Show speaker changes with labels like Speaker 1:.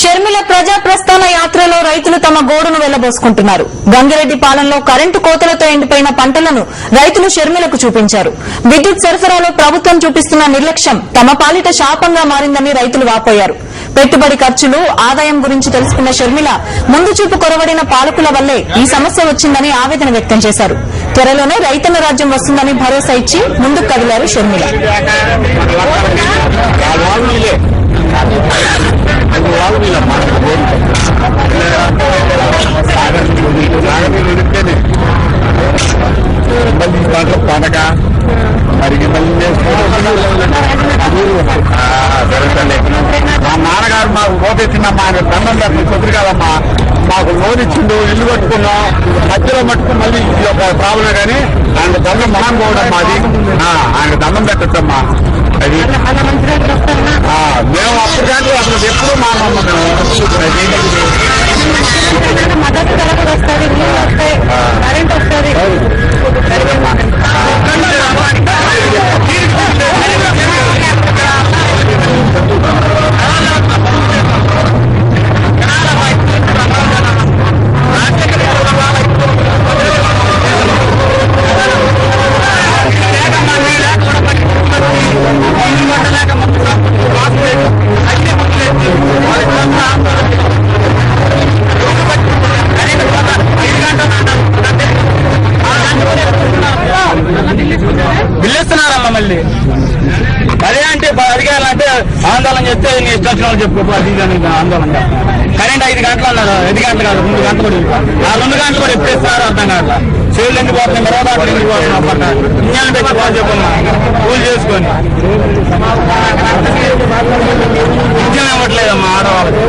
Speaker 1: షర్మిల ప్రజా ప్రస్థాన యాత్రలో రైతులు తమ గోడును వెళ్లబోసుకుంటున్నారు. గంగిరెడ్డి పాలనలో కరెంటు కోతలతో ఎండిపోయిన పంటలను రైతులు షర్మిలకు చూపించారు. విద్యుత్ సరఫరాలో ప్రభుత్వం చూపిస్తున్న నిర్లక్ష్యం తమ పాలిట శాపంగా మారిందని రైతులు వాపోయారు. పెట్టుబడి ఖర్చులు, ఆదాయం గురించి తెలుసుకున్న షర్మిల ముందు చూపు కొరవడిన పాలకుల వల్లే ఈ సమస్య వచ్చిందని ఆవేదన వ్యక్తం చేశారు. త్వరలోనే రైతన్న రాజ్యం వస్తుందని భరోసా ఇచ్చి ముందుకు కదిలారు షర్మిల.
Speaker 2: మా నాన్నగారు మాకు ఓటేసిందమ్మా, దండం పెట్టిన కుదురు కాదమ్మా. మాకు లోన్ ఇచ్చిండు, ఇల్లు కట్టుకున్నాం. మధ్యలో మట్టుకు మళ్ళీ ఇది ఒక ప్రాబ్లం కానీ ఆయన దండం మహాన్ పోవడమ్మా. అది ఆయన దండం పెట్టచ్చమ్మా. అది మేము అప్పుడు కానీ అసలు ఎప్పుడు మా
Speaker 3: మద్దతు ధర కూడా వస్తుంది, నీళ్ళు వస్తాయి, కరెంట్ వస్తుంది.
Speaker 4: పిల్లిస్తున్నారమ్మా మళ్ళీ. అదే అంటే అధికారులు ఆందోళన చేస్తే నీ ఇష్టం చెప్పుకో. అది ఆందోళన కరెంట్ 5 గంటలు అన్నారు. 5 గంటలు కాదు, 2 గంటలు కూడా. ఆ 2 గంటలు కూడా ఎప్పుడు ఇస్తున్నారు అర్థం కాదు. చెవులు ఎందుకు పోతున్నాయి, మరోదాట్లు ఎందుకు పోతున్నాం పట్ట ఇంజన్లు పెట్టి పోని చెప్పమ్మా. పూజ చేసుకొని ఇంజన్ ఇవ్వట్లేదమ్మా ఆడవాళ్ళకి.